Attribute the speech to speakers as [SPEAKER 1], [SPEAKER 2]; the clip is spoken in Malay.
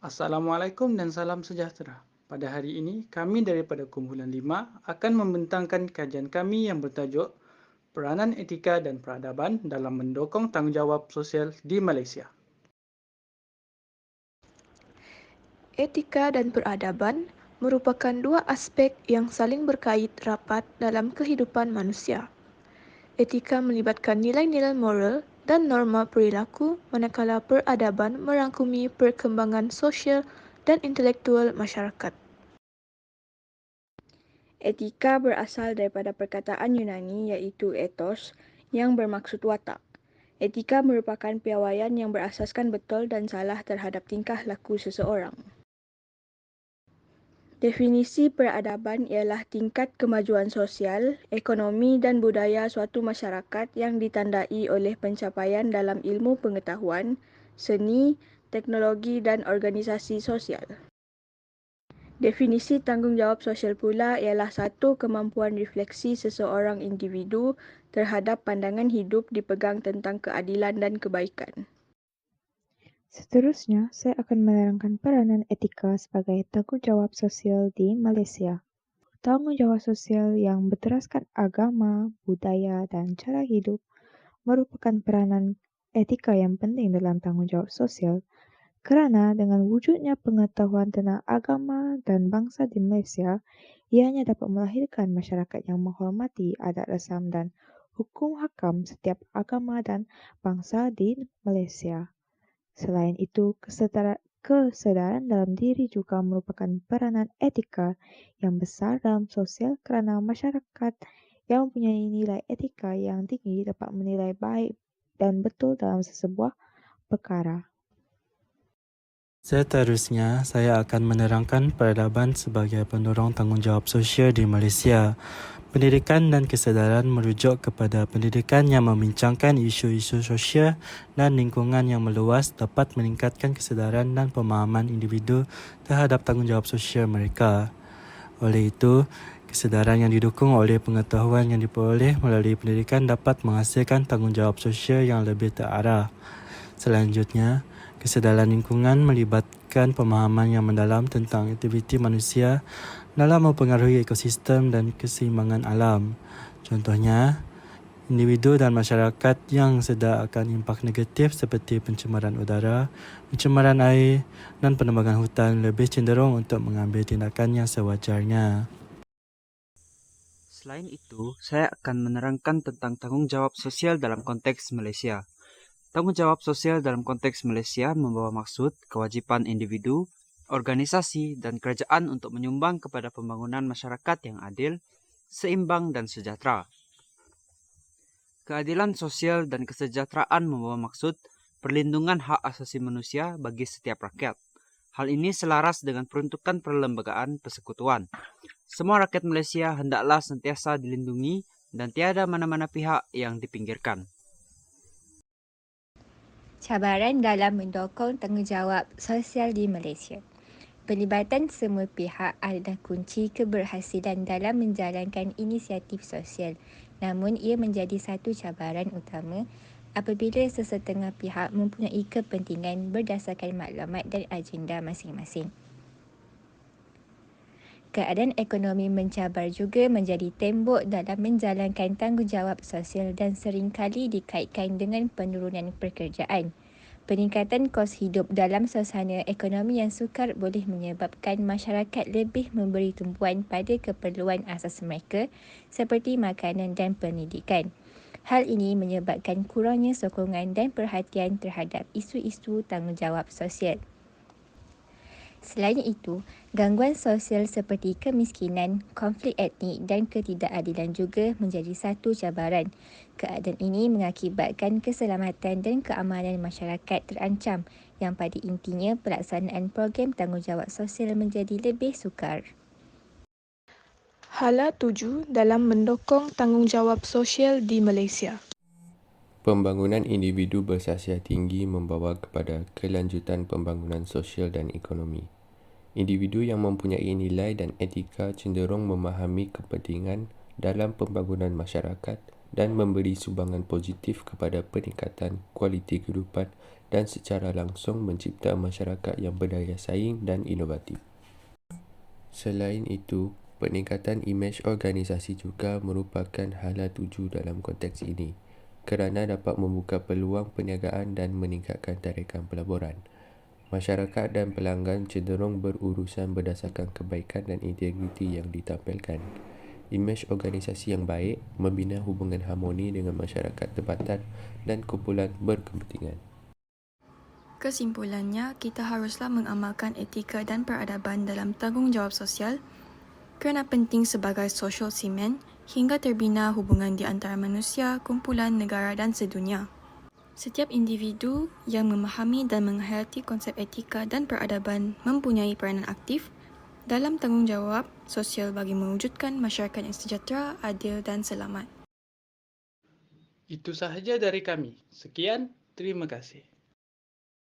[SPEAKER 1] Assalamualaikum dan salam sejahtera. Pada hari ini, kami daripada Kumpulan 5 akan membentangkan kajian kami yang bertajuk Peranan Etika dan Peradaban dalam Mendokong Tanggungjawab Sosial di Malaysia.
[SPEAKER 2] Etika dan peradaban merupakan dua aspek yang saling berkait rapat dalam kehidupan manusia. Etika melibatkan nilai-nilai moral dan norma perilaku, manakala peradaban merangkumi perkembangan sosial dan intelektual masyarakat.
[SPEAKER 3] Etika berasal daripada perkataan Yunani iaitu ethos yang bermaksud watak. Etika merupakan piawaian yang berasaskan betul dan salah terhadap tingkah laku seseorang. Definisi peradaban ialah tingkat kemajuan sosial, ekonomi dan budaya suatu masyarakat yang ditandai oleh pencapaian dalam ilmu pengetahuan, seni, teknologi dan organisasi sosial. Definisi tanggungjawab sosial pula ialah satu kemampuan refleksi seseorang individu terhadap pandangan hidup dipegang tentang keadilan dan kebaikan.
[SPEAKER 4] Seterusnya, saya akan menerangkan peranan etika sebagai tanggungjawab sosial di Malaysia. Tanggungjawab sosial yang berteraskan agama, budaya, dan cara hidup merupakan peranan etika yang penting dalam tanggungjawab sosial kerana dengan wujudnya pengetahuan tentang agama dan bangsa di Malaysia, ianya dapat melahirkan masyarakat yang menghormati adat rasam dan hukum hakam setiap agama dan bangsa di Malaysia. Selain itu, kesedaran dalam diri juga merupakan peranan etika yang besar dalam sosial kerana masyarakat yang mempunyai nilai etika yang tinggi dapat menilai baik dan betul dalam sesebuah perkara.
[SPEAKER 5] Seterusnya, saya akan menerangkan peradaban sebagai pendorong tanggungjawab sosial di Malaysia. Pendidikan dan kesedaran merujuk kepada pendidikan yang membincangkan isu-isu sosial dan lingkungan yang meluas dapat meningkatkan kesedaran dan pemahaman individu terhadap tanggungjawab sosial mereka. Oleh itu, kesedaran yang didukung oleh pengetahuan yang diperoleh melalui pendidikan dapat menghasilkan tanggungjawab sosial yang lebih terarah. Selanjutnya, kesedaran lingkungan melibatkan pemahaman yang mendalam tentang aktiviti manusia dalam mempengaruhi ekosistem dan keseimbangan alam. Contohnya, individu dan masyarakat yang sedar akan impak negatif seperti pencemaran udara, pencemaran air dan penebangan hutan lebih cenderung untuk mengambil tindakan yang sewajarnya.
[SPEAKER 6] Selain itu, saya akan menerangkan tentang tanggungjawab sosial dalam konteks Malaysia. Tanggungjawab sosial dalam konteks Malaysia membawa maksud kewajipan individu, organisasi, dan kerajaan untuk menyumbang kepada pembangunan masyarakat yang adil, seimbang, dan sejahtera. Keadilan sosial dan kesejahteraan membawa maksud perlindungan hak asasi manusia bagi setiap rakyat. Hal ini selaras dengan peruntukan perlembagaan persekutuan. Semua rakyat Malaysia hendaklah sentiasa dilindungi dan tiada mana-mana pihak yang dipinggirkan.
[SPEAKER 7] Cabaran dalam mendokong tanggungjawab sosial di Malaysia. Pelibatan semua pihak adalah kunci keberhasilan dalam menjalankan inisiatif sosial. Namun ia menjadi satu cabaran utama apabila sesetengah pihak mempunyai kepentingan berdasarkan maklumat dan agenda masing-masing. Keadaan ekonomi mencabar juga menjadi tembok dalam menjalankan tanggungjawab sosial dan seringkali dikaitkan dengan penurunan pekerjaan. Peningkatan kos hidup dalam suasana ekonomi yang sukar boleh menyebabkan masyarakat lebih memberi tumpuan pada keperluan asas mereka seperti makanan dan pendidikan. Hal ini menyebabkan kurangnya sokongan dan perhatian terhadap isu-isu tanggungjawab sosial. Selain itu, gangguan sosial seperti kemiskinan, konflik etnik dan ketidakadilan juga menjadi satu cabaran. Keadaan ini mengakibatkan keselamatan dan keamanan masyarakat terancam yang pada intinya pelaksanaan program tanggungjawab sosial menjadi lebih sukar.
[SPEAKER 2] Hala 7 dalam mendokong tanggungjawab sosial di Malaysia.
[SPEAKER 8] Pembangunan individu bersasiah tinggi membawa kepada kelanjutan pembangunan sosial dan ekonomi. Individu yang mempunyai nilai dan etika cenderung memahami kepentingan dalam pembangunan masyarakat dan memberi sumbangan positif kepada peningkatan kualiti kehidupan dan secara langsung mencipta masyarakat yang berdaya saing dan inovatif. Selain itu, peningkatan imej organisasi juga merupakan hala tuju dalam konteks ini kerana dapat membuka peluang perniagaan dan meningkatkan tarikan pelaburan. Masyarakat dan pelanggan cenderung berurusan berdasarkan kebaikan dan integriti yang ditampilkan. Imej organisasi yang baik membina hubungan harmoni dengan masyarakat tempatan dan kumpulan berkepentingan.
[SPEAKER 2] Kesimpulannya, kita haruslah mengamalkan etika dan peradaban dalam tanggungjawab sosial kerana penting sebagai social cement hingga terbina hubungan di antara manusia, kumpulan, negara dan sedunia. Setiap individu yang memahami dan menghayati konsep etika dan peradaban mempunyai peranan aktif dalam tanggungjawab sosial bagi mewujudkan masyarakat yang sejahtera, adil dan selamat.
[SPEAKER 1] Itu sahaja dari kami. Sekian, terima kasih.